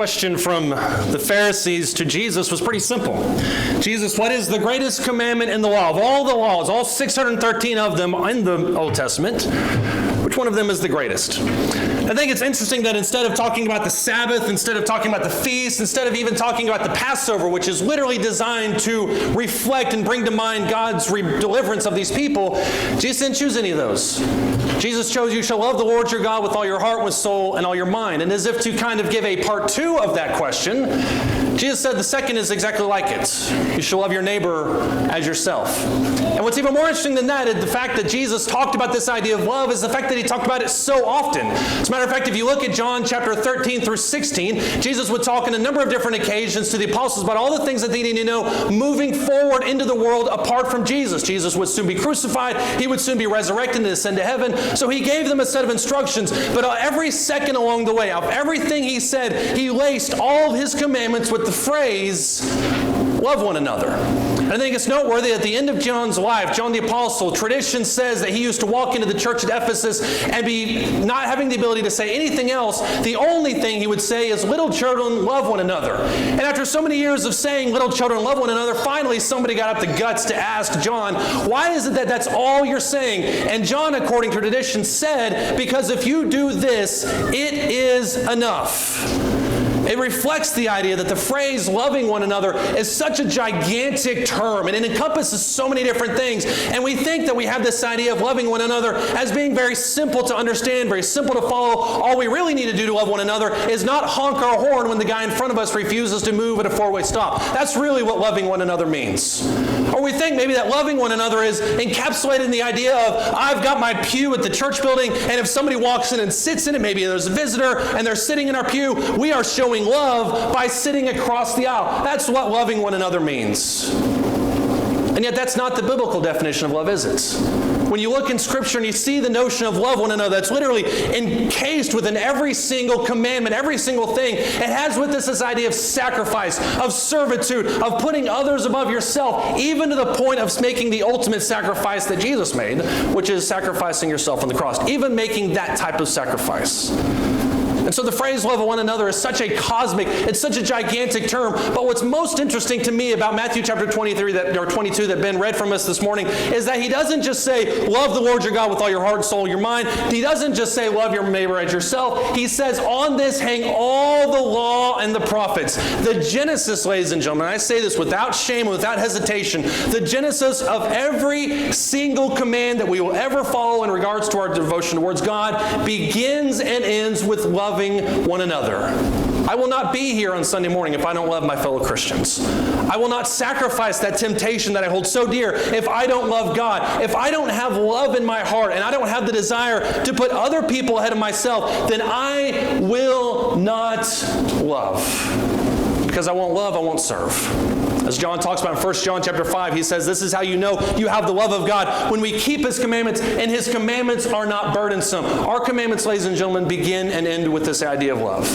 question from the Pharisees to Jesus was pretty simple. Jesus, what is the greatest commandment in the law? Of all the laws, all 613 of them in the Old Testament, which one of them is the greatest? I think it's interesting that instead of talking about the Sabbath, instead of talking about the feast, instead of even talking about the Passover, which is literally designed to reflect and bring to mind God's deliverance of these people, Jesus didn't choose any of those. Jesus chose, you shall love the Lord your God with all your heart, with soul, and all your mind. And as if to kind of give a part two of that question, Jesus said the second is exactly like it. You shall love your neighbor as yourself. And what's even more interesting than that is the fact that Jesus talked about this idea of love is the fact that he talked about it so often. As a matter of fact, if you look at John chapter 13 through 16, Jesus would talk on a number of different occasions to the apostles about all the things that they needed to know moving forward into the world apart from Jesus. Jesus would soon be crucified. He would soon be resurrected and ascend to heaven. So he gave them a set of instructions. But every second along the way, of everything he said, he laced all of his commandments with the phrase, love one another. And I think it's noteworthy at the end of John's life, John the Apostle, tradition says that he used to walk into the church at Ephesus and be not having the ability to say anything else. The only thing he would say is, little children, love one another. And after so many years of saying, little children, love one another, finally somebody got up the guts to ask John, why is it that that's all you're saying? And John, according to tradition, said, because if you do this, it is enough. It reflects the idea that the phrase loving one another is such a gigantic term, and it encompasses so many different things. And we think that we have this idea of loving one another as being very simple to understand, very simple to follow. All we really need to do to love one another is not honk our horn when the guy in front of us refuses to move at a four-way stop. That's really what loving one another means. Or we think maybe that loving one another is encapsulated in the idea of, I've got my pew at the church building, and if somebody walks in and sits in it, maybe there's a visitor, and they're sitting in our pew, we are showing love by sitting across the aisle. That's what loving one another means. And yet that's not the biblical definition of love, is it? When you look in Scripture and you see the notion of love one another, that's literally encased within every single commandment, every single thing. It has with this idea of sacrifice, of servitude, of putting others above yourself, even to the point of making the ultimate sacrifice that Jesus made, which is sacrificing yourself on the cross, even making that type of sacrifice. And so the phrase love one another is such a cosmic, it's such a gigantic term. But what's most interesting to me about Matthew chapter 22 that Ben read from us this morning is that he doesn't just say, love the Lord your God with all your heart, soul, your mind. He doesn't just say, love your neighbor as yourself. He says, on this hang all the law and the prophets. The genesis, ladies and gentlemen, I say this without shame, without hesitation, the genesis of every single command that we will ever follow in regards to our devotion towards God begins and ends with loving one another. I will not be here on Sunday morning if I don't love my fellow Christians. I will not sacrifice that temptation that I hold so dear if I don't love God. If I don't have love in my heart and I don't have the desire to put other people ahead of myself, then I will not love. Because I won't love, I won't serve. As John talks about in 1 John chapter 5, he says, this is how you know you have the love of God, when we keep his commandments, and his commandments are not burdensome. Our commandments, ladies and gentlemen, begin and end with this idea of love.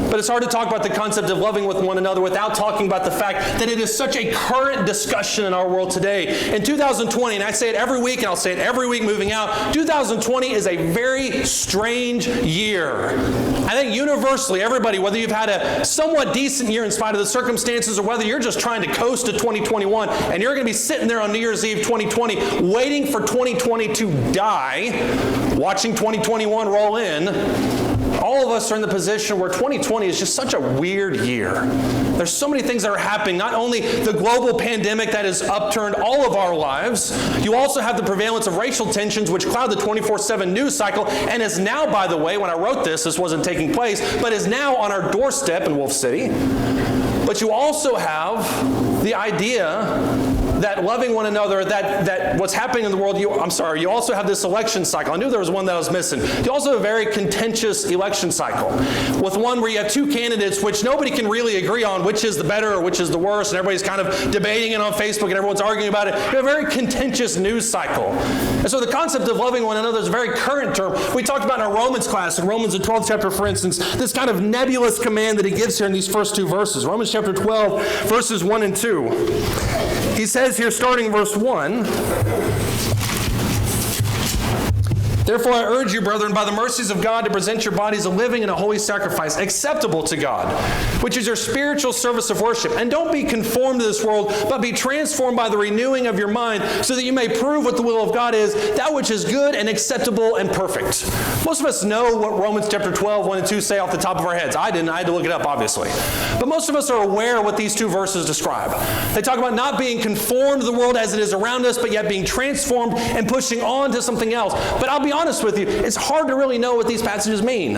But it's hard to talk about the concept of loving with one another without talking about the fact that it is such a current discussion in our world today. In 2020, and I say it every week, and I'll say it every week moving out, 2020 is a very strange year. I think universally, everybody, whether you've had a somewhat decent year in spite of the circumstances, or whether you're just trying to coast to 2021, and you're going to be sitting there on New Year's Eve 2020, waiting for 2020 to die, watching 2021 roll in, all of us are in the position where 2020 is just such a weird year. There's so many things that are happening. Not only the global pandemic that has upturned all of our lives, you also have the prevalence of racial tensions which cloud the 24/7 news cycle, and is now, by the way, when I wrote this wasn't taking place, but is now on our doorstep in Wolf City. But you also have the idea that loving one another, that what's happening in the world, you also have this election cycle. I knew there was one that I was missing. You also have a very contentious election cycle, with one where you have two candidates which nobody can really agree on which is the better or which is the worst, and everybody's kind of debating it on Facebook and everyone's arguing about it. You have a very contentious news cycle. And so the concept of loving one another is a very current term. We talked about in our Romans class, in Romans the 12th chapter, for instance, this kind of nebulous command that he gives here in these first two verses. Romans chapter 12, verses 1 and 2. He says here, starting verse 1, Therefore, I urge you, brethren, by the mercies of God, to present your bodies a living and a holy sacrifice, acceptable to God, which is your spiritual service of worship. And don't be conformed to this world, but be transformed by the renewing of your mind, so that you may prove what the will of God is, that which is good and acceptable and perfect. Most of us know what Romans chapter 12, 1 and 2 say off the top of our heads. I didn't. I had to look it up, obviously. But most of us are aware of what these two verses describe. They talk about not being conformed to the world as it is around us, but yet being transformed and pushing on to something else. But I'll be honest with you, it's hard to really know what these passages mean.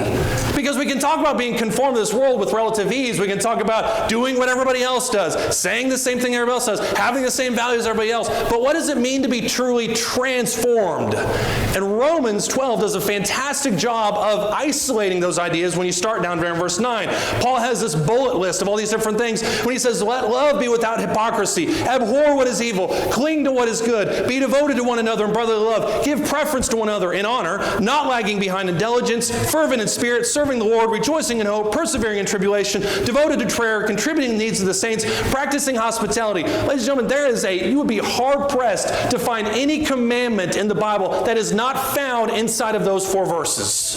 Because we can talk about being conformed to this world with relative ease. We can talk about doing what everybody else does, saying the same thing everybody else does, having the same values as everybody else. But what does it mean to be truly transformed? And Romans 12 does a fantastic job of isolating those ideas when you start down there in verse 9. Paul has this bullet list of all these different things when he says, let love be without hypocrisy, abhor what is evil, cling to what is good, be devoted to one another in brotherly love, give preference to one another in honor, not lagging behind in diligence, fervent in spirit, serving the Lord, rejoicing in hope, persevering in tribulation, devoted to prayer, contributing to the needs of the saints, practicing hospitality. Ladies and gentlemen, you would be hard-pressed to find any commandment in the Bible that is not found inside of those 4 verses.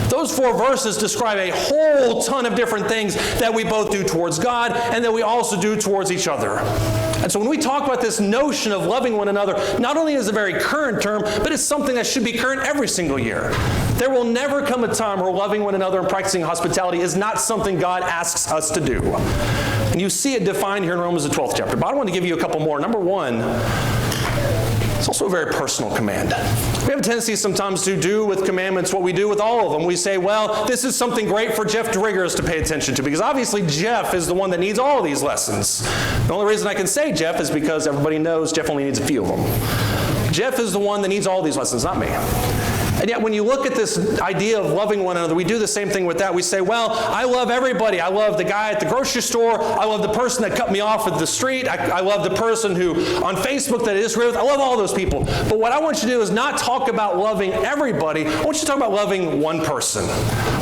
Those 4 verses describe a whole ton of different things that we both do towards God and that we also do towards each other. And so when we talk about this notion of loving one another, not only is it a very current term, but it's something that should be current every single year. There will never come a time where loving one another and practicing hospitality is not something God asks us to do. And you see it defined here in Romans the 12th chapter. But I want to give you a couple more. Number 1, it's also a very personal command. We have a tendency sometimes to do with commandments what we do with all of them. We say, well, this is something great for Jeff Driggers to pay attention to, because obviously Jeff is the one that needs all of these lessons. The only reason I can say Jeff is because everybody knows Jeff only needs a few of them. Jeff is the one that needs all these lessons, not me. And yet when you look at this idea of loving one another, we do the same thing with that. We say, well, I love everybody. I love the guy at the grocery store. I love the person that cut me off at the street. I love the person who on Facebook that I disagree with. I love all those people. But what I want you to do is not talk about loving everybody. I want you to talk about loving one person.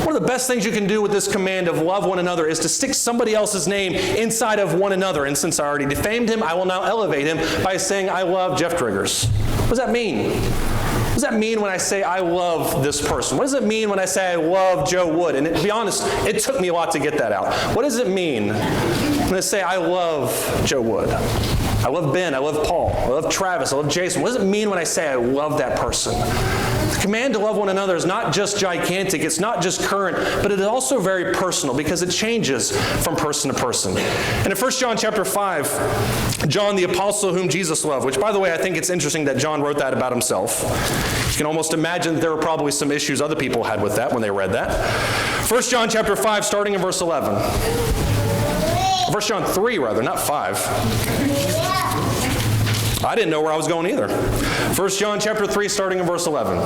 One of the best things you can do with this command of love one another is to stick somebody else's name inside of one another. And since I already defamed him, I will now elevate him by saying, I love Jeff Driggers. What does that mean? What does that mean when I say I love this person? What does it mean when I say I love Joe Wood? And to be honest, it took me a lot to get that out. What does it mean when I say I love Joe Wood? I love Ben, I love Paul, I love Travis, I love Jason. What does it mean when I say I love that person? The command to love one another is not just gigantic, it's not just current, but it is also very personal because it changes from person to person. And in 1 John chapter 5, John the apostle whom Jesus loved, which by the way, I think it's interesting that John wrote that about himself. You can almost imagine that there were probably some issues other people had with that when they read that. 1 John chapter 5, starting in verse 11. 1 John 3, rather, not 5. I didn't know where I was going either. 1 John chapter 3, starting in verse 11.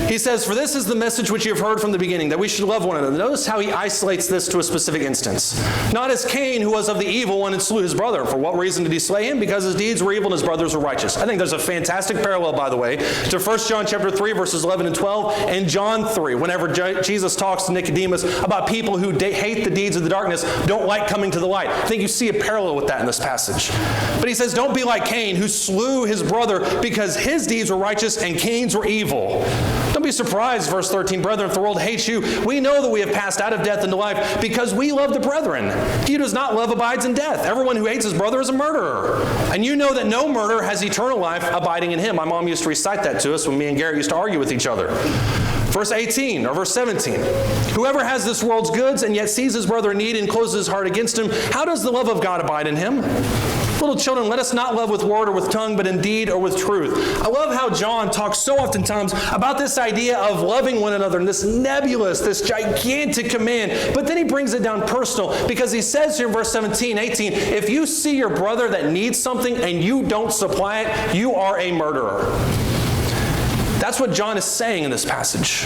He says, for this is the message which you have heard from the beginning, that we should love one another. Notice how he isolates this to a specific instance. Not as Cain, who was of the evil one and slew his brother. For what reason did he slay him? Because his deeds were evil and his brothers were righteous. I think there's a fantastic parallel, by the way, to 1 John chapter 3, verses 11 and 12, and John 3, whenever Jesus talks to Nicodemus about people who hate the deeds of the darkness, don't like coming to the light. I think you see a parallel with that in this passage. But he says, don't be like Cain, who slew his brother because his deeds were righteous and Cain's were evil. Don't be surprised, verse 13, brethren, if the world hates you, we know that we have passed out of death into life because we love the brethren. He who does not love abides in death. Everyone who hates his brother is a murderer. And you know that no murderer has eternal life abiding in him. My mom used to recite that to us when me and Garrett used to argue with each other. Verse 18 or verse 17, whoever has this world's goods and yet sees his brother in need and closes his heart against him, how does the love of God abide in him? Little children, let us not love with word or with tongue, but in deed or with truth. I love how John talks so oftentimes about this idea of loving one another and this nebulous, this gigantic command, but then he brings it down personal because he says here in verse 17, 18, if you see your brother that needs something and you don't supply it, you are a murderer. That's what John is saying in this passage.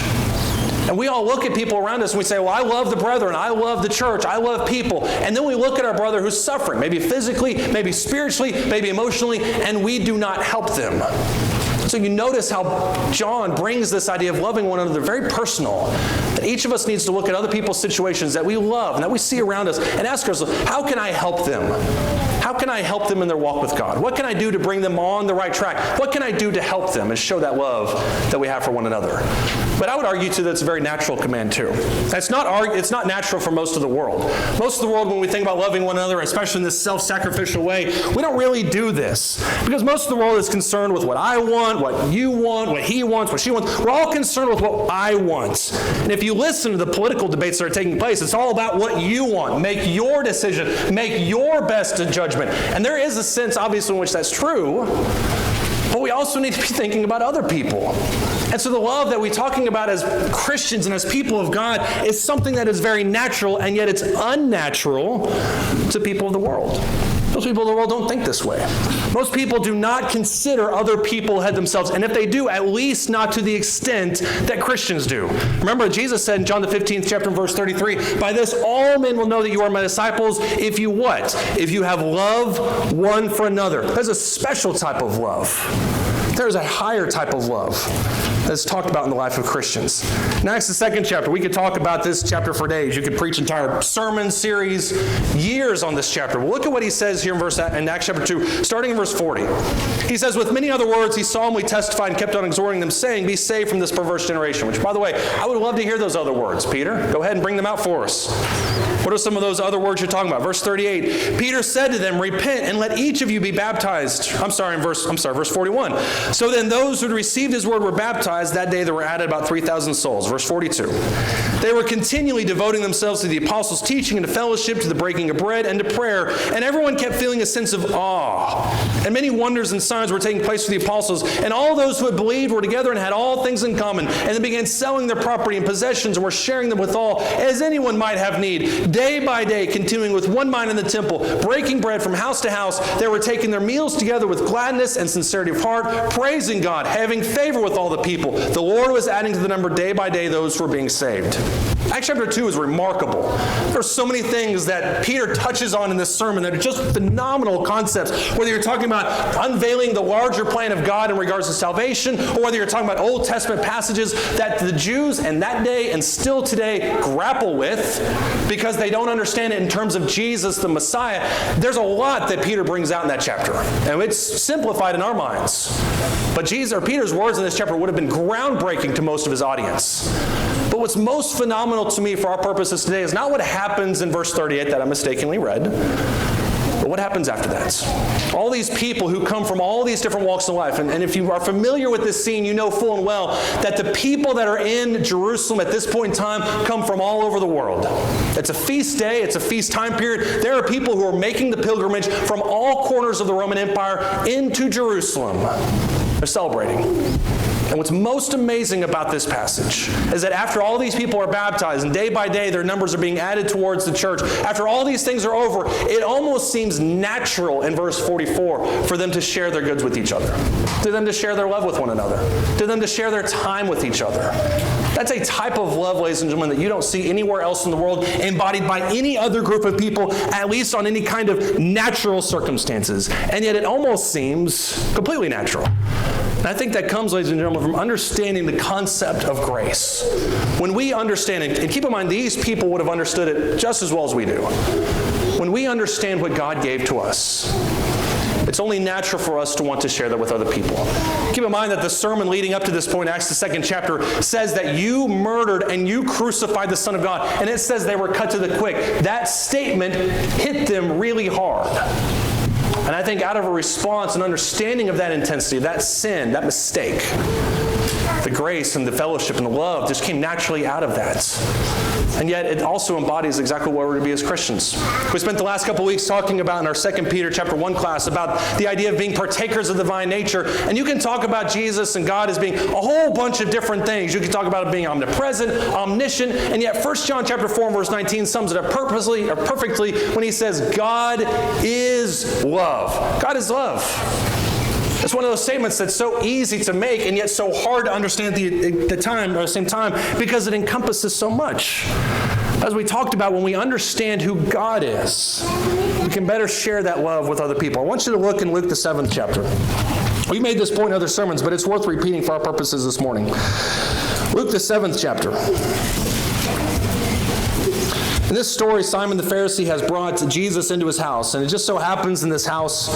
And we all look at people around us and we say, well, I love the brethren, I love the church, I love people. And then we look at our brother who's suffering, maybe physically, maybe spiritually, maybe emotionally, and we do not help them. So you notice how John brings this idea of loving one another very personal. That each of us needs to look at other people's situations that we love and that we see around us and ask ourselves, how can I help them? How can I help them in their walk with God? What can I do to bring them on the right track? What can I do to help them and show that love that we have for one another? But I would argue, too, that it's a very natural command, too. It's not natural for most of the world. Most of the world, when we think about loving one another, especially in this self-sacrificial way, we don't really do this. Because most of the world is concerned with what I want, what you want, what he wants, what she wants. We're all concerned with what I want. And if you listen to the political debates that are taking place, it's all about what you want. Make your decision. Make your best judgment. And there is a sense, obviously, in which that's true. But we also need to be thinking about other people. And so the love that we're talking about as Christians and as people of God is something that is very natural, and yet it's unnatural to people of the world. Most people in the world don't think this way. Most people do not consider other people ahead themselves, and if they do, at least not to the extent that Christians do. Remember, Jesus said in John the 15th chapter, verse 33, "By this all men will know that you are my disciples, if you what? If you have love one for another." There's a special type of love. There's a higher type of love that's talked about in the life of Christians. In Acts the 2nd chapter, we could talk about this chapter for days. You could preach entire sermon series, years on this chapter. But look at what he says here in Acts chapter 2, starting in verse 40. He says, "With many other words, he solemnly testified and kept on exhorting them, saying, 'Be saved from this perverse generation.'" Which, by the way, I would love to hear those other words. Peter, go ahead and bring them out for us. What are some of those other words you're talking about? Verse 38, "Peter said to them, 'Repent and let each of you be baptized.'" Verse 41. "So then those who had received his word were baptized. That day there were added about 3,000 souls." Verse 42. "They were continually devoting themselves to the apostles' teaching and to fellowship, to the breaking of bread and to prayer. And everyone kept feeling a sense of awe. And many wonders and signs were taking place with the apostles. And all those who had believed were together and had all things in common. And they began selling their property and possessions and were sharing them with all, as anyone might have need. Day by day, continuing with one mind in the temple, breaking bread from house to house, they were taking their meals together with gladness and sincerity of heart, praising God, having favor with all the people. The Lord was adding to the number day by day those who were being saved." Acts chapter 2 is remarkable. There are so many things that Peter touches on in this sermon that are just phenomenal concepts, whether you're talking about unveiling the larger plan of God in regards to salvation, or whether you're talking about Old Testament passages that the Jews in that day and still today grapple with because they don't understand it in terms of Jesus the Messiah. There's a lot that Peter brings out in that chapter, and it's simplified in our minds. But Peter's words in this chapter would have been groundbreaking to most of his audience. But what's most phenomenal to me for our purposes today is not what happens in verse 38 that I mistakenly read, but what happens after that. All these people who come from all these different walks of life, and if you are familiar with this scene, you know full and well that the people that are in Jerusalem at this point in time come from all over the world. It's a feast day, it's a feast time period. There are people who are making the pilgrimage from all corners of the Roman Empire into Jerusalem. They're celebrating. And what's most amazing about this passage is that after all these people are baptized and day by day their numbers are being added towards the church, after all these things are over, it almost seems natural in verse 44 for them to share their goods with each other, to them to share their love with one another, to them to share their time with each other. That's a type of love, ladies and gentlemen, that you don't see anywhere else in the world embodied by any other group of people, at least on any kind of natural circumstances. And yet it almost seems completely natural. And I think that comes, ladies and gentlemen, from understanding the concept of grace. When we understand it, and keep in mind, these people would have understood it just as well as we do. When we understand what God gave to us, it's only natural for us to want to share that with other people. Keep in mind that the sermon leading up to this point, Acts the 2nd chapter, says that you murdered and you crucified the Son of God. And it says they were cut to the quick. That statement hit them really hard. And I think out of a response and understanding of that intensity, that sin, that mistake, the grace and the fellowship and the love just came naturally out of that. And yet it also embodies exactly what we're to be as Christians. We spent the last couple weeks talking about in our 2 Peter chapter 1 class about the idea of being partakers of the divine nature. And you can talk about Jesus and God as being a whole bunch of different things. You can talk about it being omnipresent, omniscient, and yet 1 John chapter 4 verse 19 sums it up perfectly when he says, God is love. God is love. It's one of those statements that's so easy to make and yet so hard to understand at the same time because it encompasses so much. As we talked about, when we understand who God is, we can better share that love with other people. I want you to look in Luke the 7th chapter. We made this point in other sermons, but it's worth repeating for our purposes this morning. Luke, the 7th chapter. In this story, Simon the Pharisee has brought Jesus into his house, and it just so happens in this house,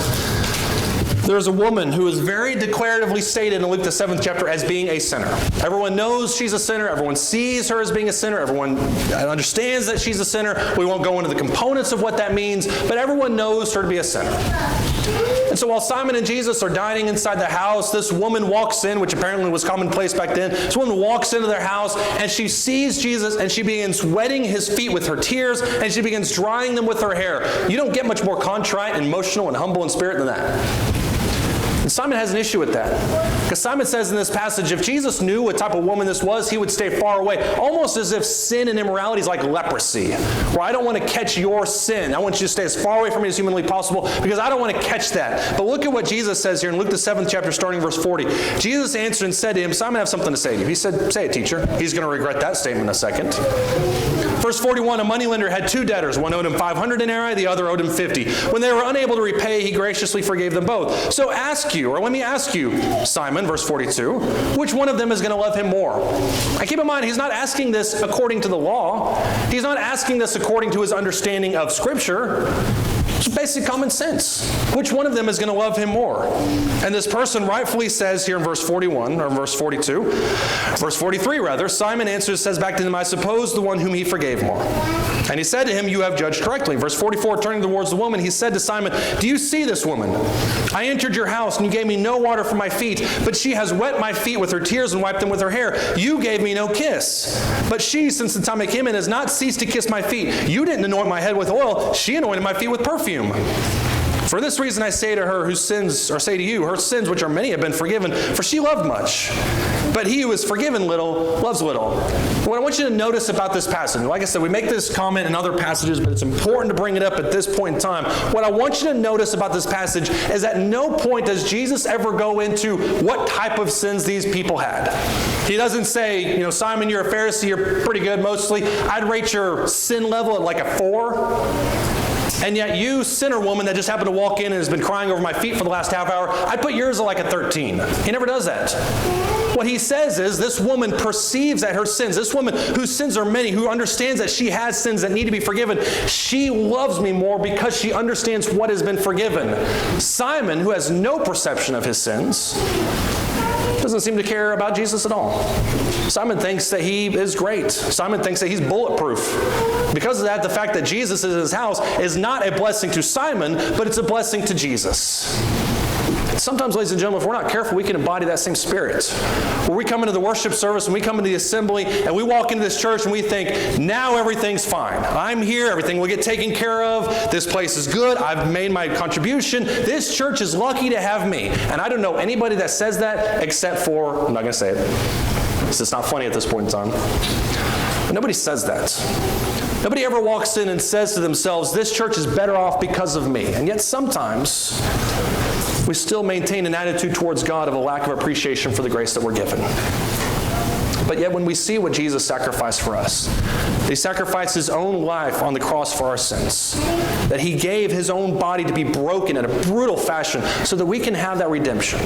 there's a woman who is very declaratively stated in Luke the 7th chapter as being a sinner. Everyone knows she's a sinner. Everyone sees her as being a sinner. Everyone understands that she's a sinner. We won't go into the components of what that means, but everyone knows her to be a sinner. And so while Simon and Jesus are dining inside the house, this woman walks in, which apparently was commonplace back then. This woman walks into their house, and she sees Jesus, and she begins wetting his feet with her tears, and she begins drying them with her hair. You don't get much more contrite, and emotional, and humble in spirit than that. And Simon has an issue with that. Because Simon says in this passage, if Jesus knew what type of woman this was, he would stay far away. Almost as if sin and immorality is like leprosy. Where I don't want to catch your sin. I want you to stay as far away from me as humanly possible because I don't want to catch that. But look at what Jesus says here in Luke the 7th chapter starting verse 40. Jesus answered and said to him, Simon, I have something to say to you. He said, say it, teacher. He's going to regret that statement in a second. Verse 41, a moneylender had 2 debtors. One owed him 500 denarii, the other owed him 50. When they were unable to repay, he graciously forgave them both. So let me ask you, Simon, verse 42, which one of them is going to love him more? And keep in mind, he's not asking this according to the law. He's not asking this according to his understanding of Scripture. It's basic common sense. Which one of them is going to love him more? And this person rightfully says here in verse 41, or verse 42, verse 43 rather, Simon answers, says back to him, I suppose the one whom he forgave more. And he said to him, you have judged correctly. Verse 44, turning towards the woman, he said to Simon, do you see this woman? I entered your house, and you gave me no water for my feet, but she has wet my feet with her tears and wiped them with her hair. You gave me no kiss. But she, since the time I came in, has not ceased to kiss my feet. You didn't anoint my head with oil. She anointed my feet with perfume. For this reason I say to her whose sins, or say to you, her sins which are many have been forgiven, for she loved much. But he who is forgiven little loves little. What I want you to notice about this passage, like I said, we make this comment in other passages, but it's important to bring it up at this point in time. What I want you to notice about this passage is at no point does Jesus ever go into what type of sins these people had. He doesn't say, Simon, you're a Pharisee, you're pretty good mostly. I'd rate your sin level at like a 4. And yet you, sinner woman that just happened to walk in and has been crying over my feet for the last half hour, I'd put yours at like a 13. He never does that. What he says is this woman perceives that her sins, this woman whose sins are many, who understands that she has sins that need to be forgiven, she loves me more because she understands what has been forgiven. Simon, who has no perception of his sins, doesn't seem to care about Jesus at all. Simon thinks that he is great. Simon thinks that he's bulletproof. Because of that, the fact that Jesus is in his house is not a blessing to Simon, but it's a blessing to Jesus. Sometimes, ladies and gentlemen, if we're not careful, we can embody that same spirit. Where we come into the worship service and we come into the assembly and we walk into this church and we think, now everything's fine. I'm here, everything will get taken care of. This place is good. I've made my contribution. This church is lucky to have me. And I don't know anybody that says that except for, I'm not going to say it. It's not funny at this point in time. But nobody says that. Nobody ever walks in and says to themselves, this church is better off because of me. And yet sometimes we still maintain an attitude towards God of a lack of appreciation for the grace that we're given. But yet when we see what Jesus sacrificed for us, he sacrificed his own life on the cross for our sins, that he gave his own body to be broken in a brutal fashion so that we can have that redemption.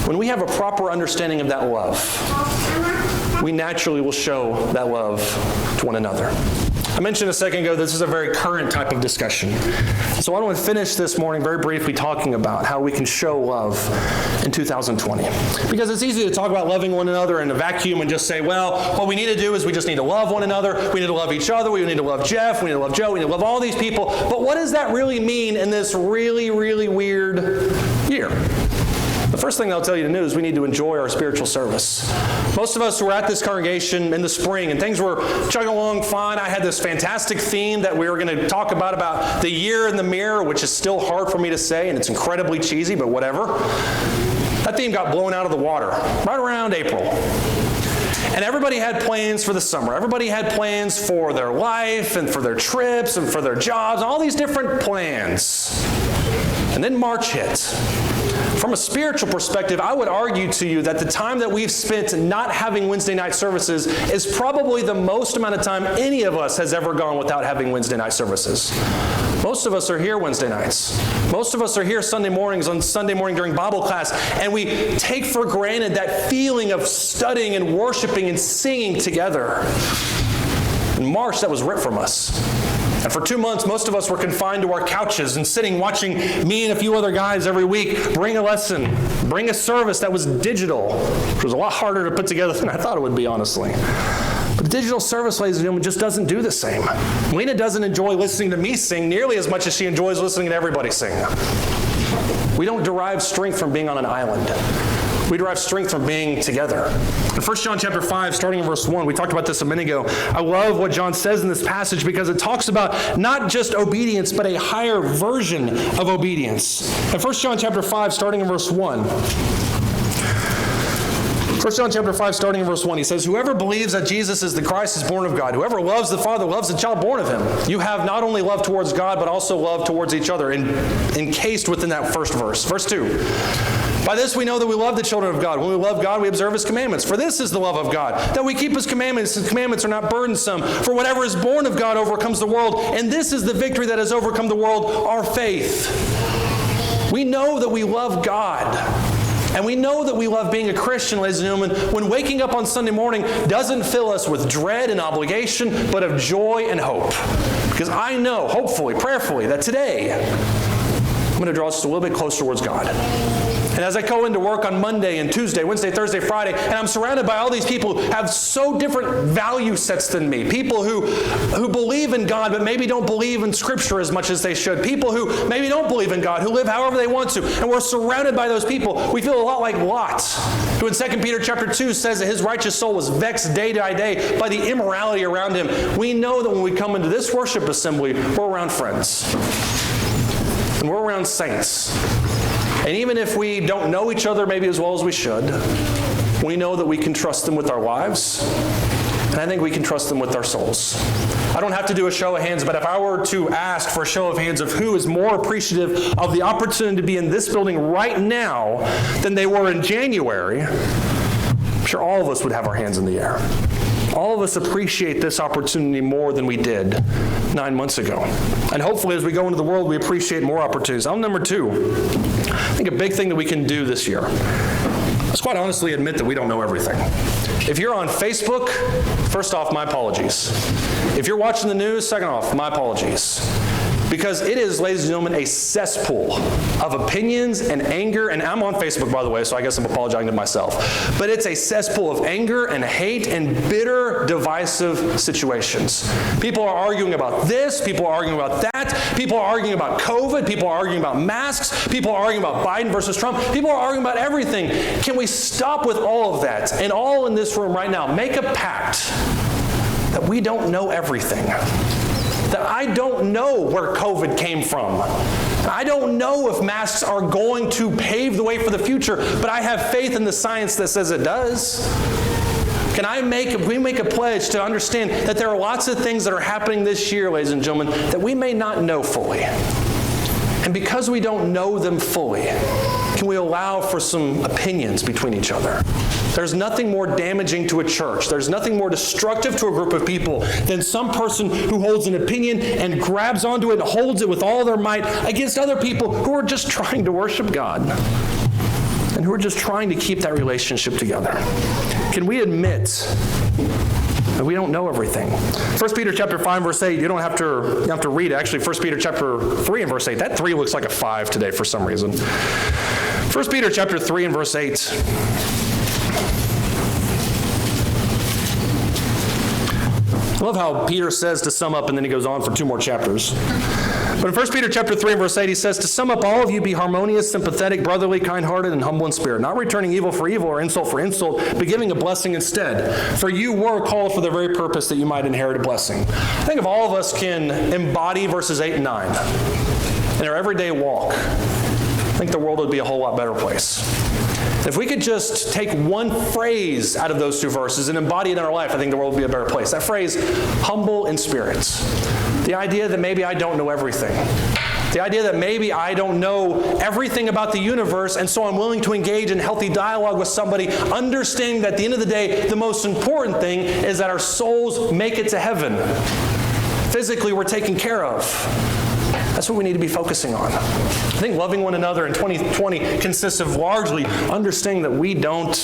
When we have a proper understanding of that love, we naturally will show that love to one another. I mentioned a second ago, this is a very current type of discussion. So I want to finish this morning very briefly talking about how we can show love in 2020. Because it's easy to talk about loving one another in a vacuum and just say, well, what we need to do is we just need to love one another. We need to love each other. We need to love Jeff. We need to love Joe. We need to love all these people. But what does that really mean in this really, really weird year? The first thing I'll tell you to do is we need to enjoy our spiritual service. Most of us who were at this congregation in the spring and things were chugging along fine. I had this fantastic theme that we were going to talk about the year in the mirror, which is still hard for me to say, and it's incredibly cheesy, but whatever. That theme got blown out of the water right around April. And everybody had plans for the summer. Everybody had plans for their life and for their trips and for their jobs, all these different plans. And then March hit. From a spiritual perspective, I would argue to you that the time that we've spent not having Wednesday night services is probably the most amount of time any of us has ever gone without having Wednesday night services. Most of us are here Wednesday nights. Most of us are here Sunday mornings on Sunday morning during Bible class, and we take for granted that feeling of studying and worshiping and singing together. In March, that was ripped from us. And for 2 months, most of us were confined to our couches and sitting watching me and a few other guys every week bring a lesson, bring a service that was digital, which was a lot harder to put together than I thought it would be, honestly. But digital service, ladies and gentlemen, just doesn't do the same. Lena doesn't enjoy listening to me sing nearly as much as she enjoys listening to everybody sing. We don't derive strength from being on an island. We derive strength from being together. In 1 John chapter 5, starting in verse 1, we talked about this a minute ago. I love what John says in this passage because it talks about not just obedience, but a higher version of obedience. In 1 John chapter 5, starting in verse 1, 1 John chapter 5, starting in verse 1, he says, "Whoever believes that Jesus is the Christ is born of God. Whoever loves the Father loves the child born of him. You have not only love towards God, but also love towards each other," encased within that first verse. Verse 2, "By this we know that we love the children of God. When we love God, we observe His commandments. For this is the love of God, that we keep His commandments. His commandments are not burdensome. For whatever is born of God overcomes the world. And this is the victory that has overcome the world, our faith." We know that we love God. And we know that we love being a Christian, ladies and gentlemen, when waking up on Sunday morning doesn't fill us with dread and obligation, but of joy and hope. Because I know, hopefully, prayerfully, that today I'm going to draw us a little bit closer towards God. And as I go into work on Monday and Tuesday, Wednesday, Thursday, Friday, and I'm surrounded by all these people who have so different value sets than me. People who believe in God but maybe don't believe in Scripture as much as they should. People who maybe don't believe in God, who live however they want to. And we're surrounded by those people. We feel a lot like Lot, who in 2 Peter chapter 2 says that his righteous soul was vexed day by day by the immorality around him. We know that when we come into this worship assembly, we're around friends. And we're around saints. And even if we don't know each other maybe as well as we should, we know that we can trust them with our lives, and I think we can trust them with our souls. I don't have to do a show of hands, but if I were to ask for a show of hands of who is more appreciative of the opportunity to be in this building right now than they were in January, I'm sure all of us would have our hands in the air. All of us appreciate this opportunity more than we did 9 months ago. And hopefully as we go into the world, we appreciate more opportunities. Number 2, I think a big thing that we can do this year, let's quite honestly admit that we don't know everything. If you're on Facebook, first off, my apologies. If you're watching the news, second off, my apologies. Because it is, ladies and gentlemen, a cesspool of opinions and anger. And I'm on Facebook, by the way, so I guess I'm apologizing to myself. But it's a cesspool of anger and hate and bitter, divisive situations. People are arguing about this. People are arguing about that. People are arguing about COVID. People are arguing about masks. People are arguing about Biden versus Trump. People are arguing about everything. Can we stop with all of that? And all in this room right now, make a pact that we don't know everything. That I don't know where COVID came from. I don't know if masks are going to pave the way for the future, but I have faith in the science that says it does. Can we make a pledge to understand that there are lots of things that are happening this year, ladies and gentlemen, that we may not know fully. And because we don't know them fully, can we allow for some opinions between each other? There's nothing more damaging to a church. There's nothing more destructive to a group of people than some person who holds an opinion and grabs onto it and holds it with all their might against other people who are just trying to worship God and who are just trying to keep that relationship together. Can we admit that we don't know everything? 1 Peter chapter 5, verse 8, you don't have to read it. Actually, 1 Peter chapter 3 and verse 8. That 3 looks like a 5 today for some reason. 1 Peter chapter 3 and verse 8. I love how Peter says to sum up, and then he goes on for 2 more chapters. But in 1 Peter chapter 3 and verse 8, he says, "To sum up, all of you be harmonious, sympathetic, brotherly, kind-hearted, and humble in spirit, not returning evil for evil or insult for insult, but giving a blessing instead. For you were called for the very purpose that you might inherit a blessing." I think if all of us can embody verses 8 and 9 in our everyday walk, I think the world would be a whole lot better place. If we could just take one phrase out of those 2 verses and embody it in our life, I think the world would be a better place. That phrase, humble in spirit. The idea that maybe I don't know everything. The idea that maybe I don't know everything about the universe, and so I'm willing to engage in healthy dialogue with somebody, understanding that at the end of the day, the most important thing is that our souls make it to heaven. Physically, we're taken care of. That's what we need to be focusing on. I think loving one another in 2020 consists of largely understanding that we don't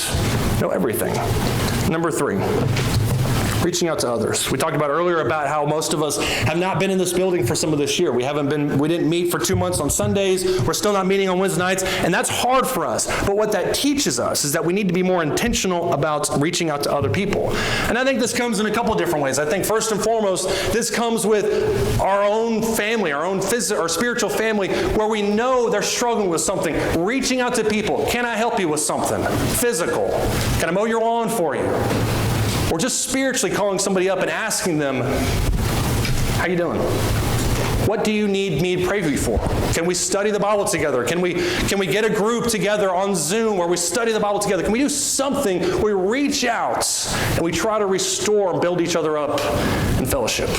know everything. Number 3, reaching out to others. We talked about earlier about how most of us have not been in this building for some of this year. We didn't meet for 2 months on Sundays. We're still not meeting on Wednesday nights, and that's hard for us. But what that teaches us is that we need to be more intentional about reaching out to other people. And I think this comes in a couple different ways. I think first and foremost, this comes with our own family, our own our spiritual family, where we know they're struggling with something. Reaching out to people. Can I help you with something? Physical. Can I mow your lawn for you? Or just spiritually calling somebody up and asking them, how you doing? What do you need me to pray for you for? Can we study the Bible together? Can we get a group together on Zoom where we study the Bible together? Can we do something where we reach out and we try to restore and build each other up in fellowship?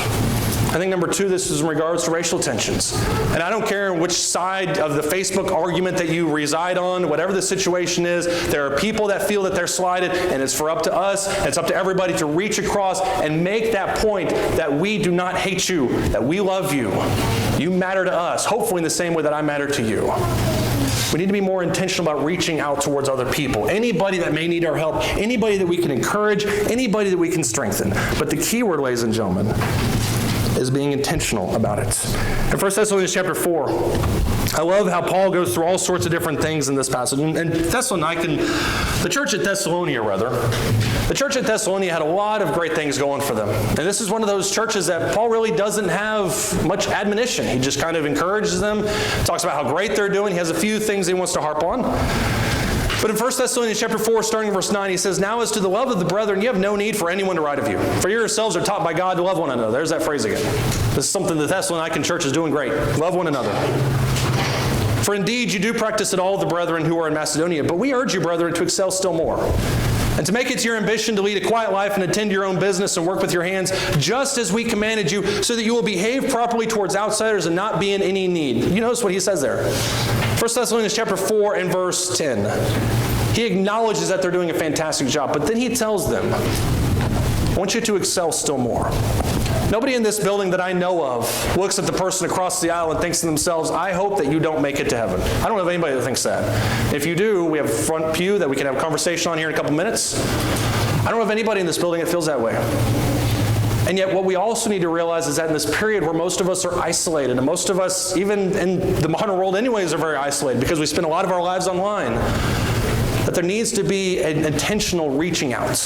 I think number 2, this is in regards to racial tensions. And I don't care which side of the Facebook argument that you reside on, whatever the situation is, there are people that feel that they're slighted, and it's up to us, and it's up to everybody to reach across and make that point that we do not hate you, that we love you. You matter to us, hopefully in the same way that I matter to you. We need to be more intentional about reaching out towards other people. Anybody that may need our help, anybody that we can encourage, anybody that we can strengthen. But the key word, ladies and gentlemen, is being intentional about it. In 1 Thessalonians chapter 4, I love how Paul goes through all sorts of different things in this passage. And the church at Thessalonia had a lot of great things going for them. And this is one of those churches that Paul really doesn't have much admonition. He just kind of encourages them, talks about how great they're doing. He has a few things he wants to harp on. But in 1 Thessalonians chapter 4, starting in verse 9, he says, "Now as to the love of the brethren, you have no need for anyone to write of you. For you yourselves are taught by God to love one another." There's that phrase again. This is something the Thessalonican church is doing great. Love one another. "For indeed you do practice it all the brethren who are in Macedonia. But we urge you, brethren, to excel still more. And to make it your ambition to lead a quiet life and attend to your own business and work with your hands, just as we commanded you, so that you will behave properly towards outsiders and not be in any need." You notice what he says there. 1 Thessalonians chapter 4 and verse 10. He acknowledges that they're doing a fantastic job, but then he tells them, "I want you to excel still more." Nobody in this building that I know of looks at the person across the aisle and thinks to themselves, "I hope that you don't make it to heaven." I don't have anybody that thinks that. If you do, we have a front pew that we can have a conversation on here in a couple minutes. I don't have anybody in this building that feels that way. And yet what we also need to realize is that in this period where most of us are isolated, and most of us, even in the modern world anyways, are very isolated because we spend a lot of our lives online, that there needs to be an intentional reaching out.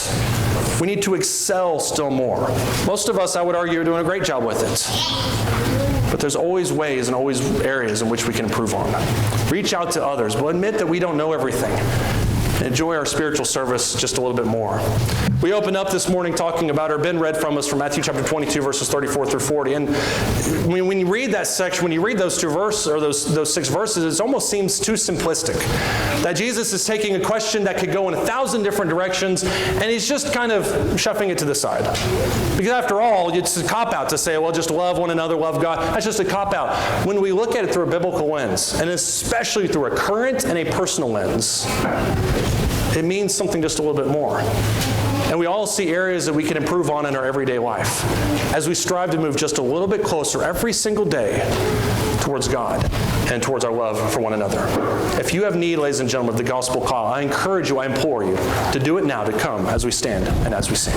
We need to excel still more. Most of us, I would argue, are doing a great job with it. But there's always ways and always areas in which we can improve on. Reach out to others, but admit that we don't know everything. And enjoy our spiritual service just a little bit more. We opened up this morning talking about, or Ben read from us from Matthew chapter 22, verses 34 through 40. And when you read that section, when you read those 2 verses, or those 6 verses, it almost seems too simplistic. That Jesus is taking a question that could go in 1,000 different directions, and he's just kind of shoving it to the side. Because after all, it's a cop-out to say, well, just love one another, love God. That's just a cop-out. When we look at it through a biblical lens, and especially through a current and a personal lens, it means something just a little bit more. And we all see areas that we can improve on in our everyday life as we strive to move just a little bit closer every single day towards God and towards our love for one another. If you have need, ladies and gentlemen, of the gospel call, I encourage you, I implore you to do it now, to come as we stand and as we sing.